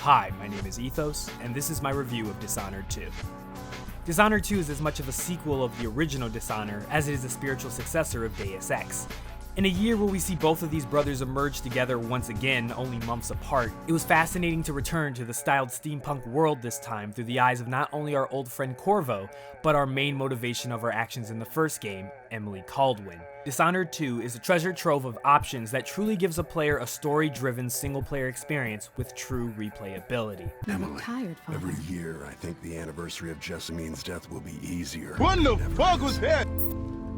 Hi, my name is Ethos, and this is my review of Dishonored 2. Dishonored 2 is as much of a sequel of the original Dishonored as it is a spiritual successor of Deus Ex. In a year where we see both of these brothers emerge together once again, only months apart, it was fascinating to return to the styled steampunk world this time through the eyes of not only our old friend Corvo, but our main motivation of our actions in the first game, Emily Kaldwin. Dishonored 2 is a treasure trove of options that truly gives a player a story-driven single-player experience with true replayability. Emily, tired, Father. every year I think the anniversary of Jessamine's death will be easier. What the fuck was that?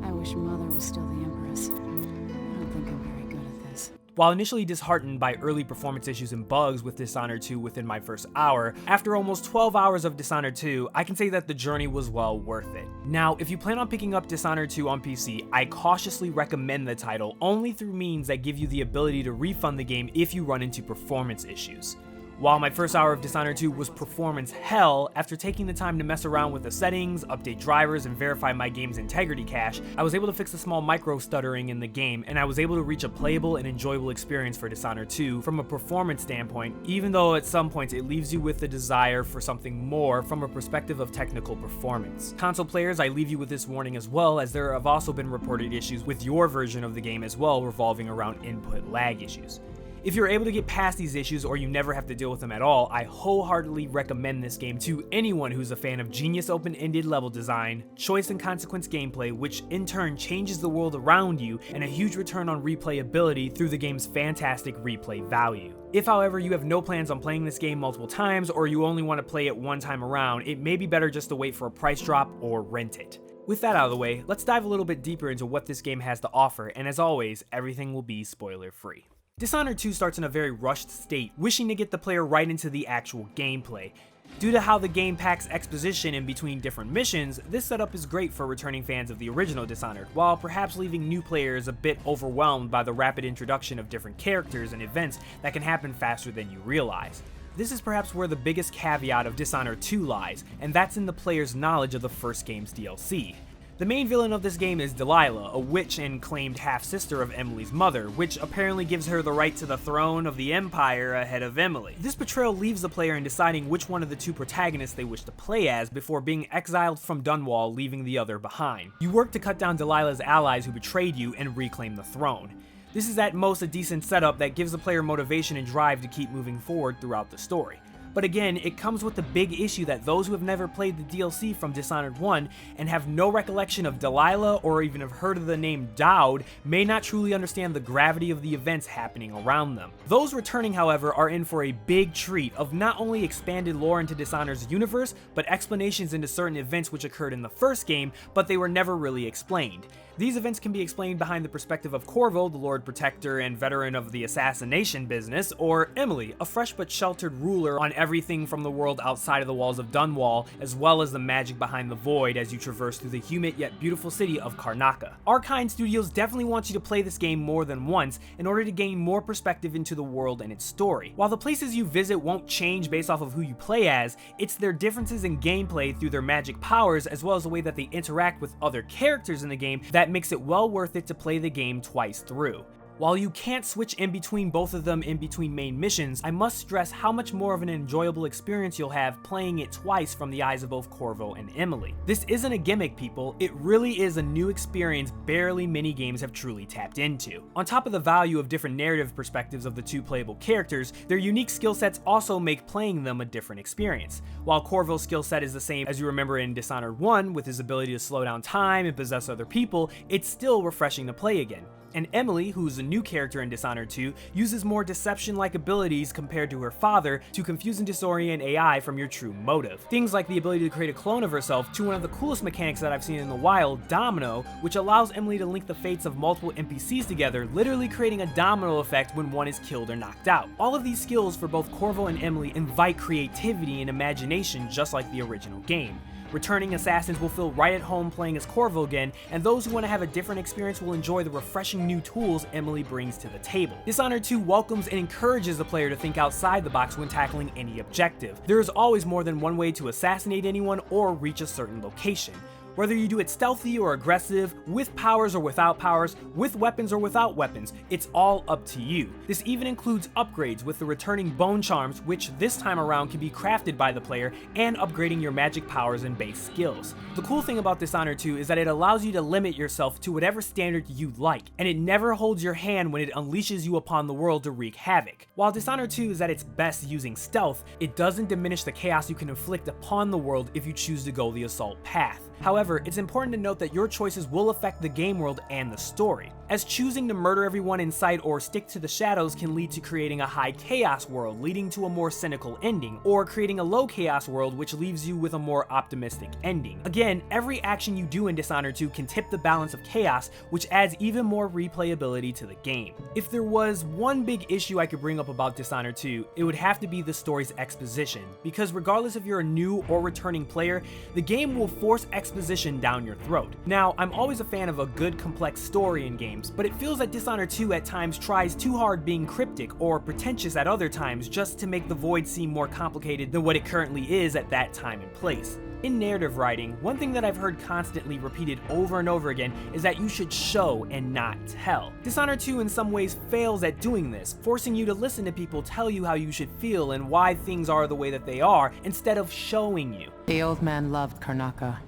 I wish Mother was still the Empress. I don't think I'm very good at this. While initially disheartened by early performance issues and bugs with Dishonored 2 within my first hour, after almost 12 hours of Dishonored 2, I can say that the journey was well worth it. Now, if you plan on picking up Dishonored 2 on PC, I cautiously recommend the title only through means that give you the ability to refund the game if you run into performance issues. While my first hour of Dishonored 2 was performance hell, after taking the time to mess around with the settings, update drivers, and verify my game's integrity cache, I was able to fix the small micro stuttering in the game, and I was able to reach a playable and enjoyable experience for Dishonored 2 from a performance standpoint, even though at some points it leaves you with the desire for something more from a perspective of technical performance. Console players, I leave you with this warning as well, as there have also been reported issues with your version of the game as well revolving around input lag issues. If you're able to get past these issues or you never have to deal with them at all, I wholeheartedly recommend this game to anyone who's a fan of genius open-ended level design, choice and consequence gameplay, which in turn changes the world around you, and a huge return on replayability through the game's fantastic replay value. If, however, you have no plans on playing this game multiple times or you only want to play it one time around, it may be better just to wait for a price drop or rent it. With that out of the way, let's dive a little bit deeper into what this game has to offer, and as always, everything will be spoiler-free. Dishonored 2 starts in a very rushed state, wishing to get the player right into the actual gameplay. Due to how the game packs exposition in between different missions, this setup is great for returning fans of the original Dishonored, while perhaps leaving new players a bit overwhelmed by the rapid introduction of different characters and events that can happen faster than you realize. This is perhaps where the biggest caveat of Dishonored 2 lies, and that's in the player's knowledge of the first game's DLC. The main villain of this game is Delilah, a witch and claimed half-sister of Emily's mother, which apparently gives her the right to the throne of the Empire ahead of Emily. This betrayal leaves the player in deciding which one of the two protagonists they wish to play as before being exiled from Dunwall, leaving the other behind. You work to cut down Delilah's allies who betrayed you and reclaim the throne. This is at most a decent setup that gives the player motivation and drive to keep moving forward throughout the story. But again, it comes with the big issue that those who have never played the DLC from Dishonored 1 and have no recollection of Delilah or even have heard of the name Dowd may not truly understand the gravity of the events happening around them. Those returning, however, are in for a big treat of not only expanded lore into Dishonored's universe, but explanations into certain events which occurred in the first game, but they were never really explained. These events can be explained behind the perspective of Corvo, the Lord Protector and veteran of the assassination business, or Emily, a fresh but sheltered ruler on everything from the world outside of the walls of Dunwall, as well as the magic behind the void as you traverse through the humid yet beautiful city of Karnaca. Arkane Studios definitely wants you to play this game more than once in order to gain more perspective into the world and its story. While the places you visit won't change based off of who you play as, it's their differences in gameplay through their magic powers as well as the way that they interact with other characters in the game that makes it well worth it to play the game twice through. While you can't switch in between both of them in between main missions, I must stress how much more of an enjoyable experience you'll have playing it twice from the eyes of both Corvo and Emily. This isn't a gimmick, people, it really is a new experience barely many games have truly tapped into. On top of the value of different narrative perspectives of the two playable characters, their unique skill sets also make playing them a different experience. While Corvo's skill set is the same as you remember in Dishonored 1 with his ability to slow down time and possess other people, it's still refreshing to play again. And Emily, who's a new character in Dishonored 2, uses more deception-like abilities compared to her father to confuse and disorient AI from your true motive. Things like the ability to create a clone of herself to one of the coolest mechanics that I've seen in the wild, Domino, which allows Emily to link the fates of multiple NPCs together, literally creating a domino effect when one is killed or knocked out. All of these skills for both Corvo and Emily invite creativity and imagination just like the original game. Returning assassins will feel right at home playing as Corvo again, and those who want to have a different experience will enjoy the refreshing new tools Emily brings to the table. Dishonored 2 welcomes and encourages the player to think outside the box when tackling any objective. There is always more than one way to assassinate anyone or reach a certain location. Whether you do it stealthy or aggressive, with powers or without powers, with weapons or without weapons, it's all up to you. This even includes upgrades with the returning bone charms, which this time around can be crafted by the player, and upgrading your magic powers and base skills. The cool thing about Dishonored 2 is that it allows you to limit yourself to whatever standard you like, and it never holds your hand when it unleashes you upon the world to wreak havoc. While Dishonored 2 is at its best using stealth, it doesn't diminish the chaos you can inflict upon the world if you choose to go the assault path. However, it's important to note that your choices will affect the game world and the story, as choosing to murder everyone in sight or stick to the shadows can lead to creating a high chaos world leading to a more cynical ending, or creating a low chaos world which leaves you with a more optimistic ending. Again, every action you do in Dishonored 2 can tip the balance of chaos, which adds even more replayability to the game. If there was one big issue I could bring up about Dishonored 2, it would have to be the story's exposition, because regardless if you're a new or returning player, the game will force exposition down your throat. Now, I'm always a fan of a good complex story in games, but it feels that Dishonored 2 at times tries too hard being cryptic or pretentious at other times just to make the void seem more complicated than what it currently is at that time and place. In narrative writing, one thing that I've heard constantly repeated over and over again is that you should show and not tell. Dishonored 2 in some ways fails at doing this, forcing you to listen to people tell you how you should feel and why things are the way that they are, instead of showing you. The old man loved Karnaka,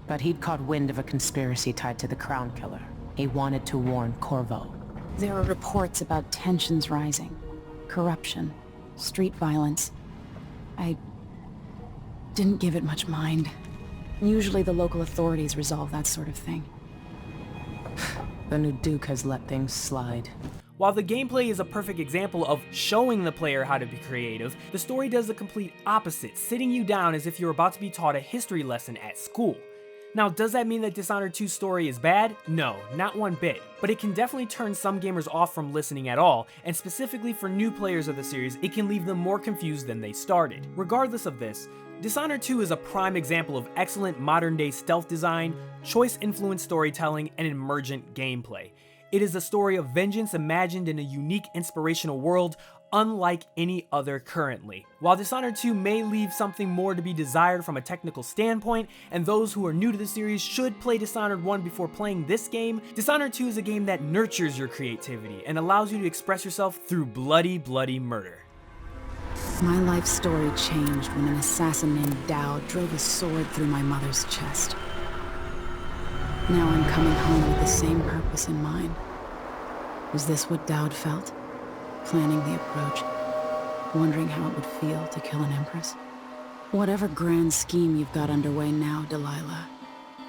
but he'd caught wind of a conspiracy tied to the Crown Killer. He wanted to warn Corvo. There are reports about tensions rising, corruption, street violence. I didn't give it much mind. Usually the local authorities resolve that sort of thing. The new Duke has let things slide. While the gameplay is a perfect example of showing the player how to be creative, the story does the complete opposite, sitting you down as if you're about to be taught a history lesson at school. Now, does that mean that Dishonored 2's story is bad? No, not one bit, but it can definitely turn some gamers off from listening at all, and specifically for new players of the series, it can leave them more confused than they started. Regardless of this, Dishonored 2 is a prime example of excellent modern-day stealth design, choice-influenced storytelling, and emergent gameplay. It is a story of vengeance imagined in a unique, inspirational world, unlike any other currently. While Dishonored 2 may leave something more to be desired from a technical standpoint, and those who are new to the series should play Dishonored 1 before playing this game, Dishonored 2 is a game that nurtures your creativity and allows you to express yourself through bloody, bloody murder. My life story changed when an assassin named Dowd drove a sword through my mother's chest. Now I'm coming home with the same purpose in mind. Was this what Dowd felt? Planning the approach, wondering how it would feel to kill an empress? Whatever grand scheme you've got underway now, Delilah,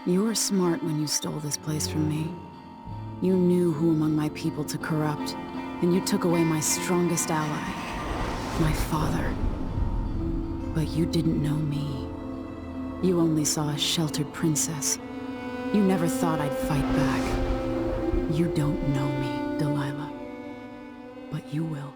you were smart when you stole this place from me. You knew who among my people to corrupt, and you took away my strongest ally, my father. But you didn't know me. You only saw a sheltered princess. You never thought I'd fight back. You don't know me, Delilah. But you will.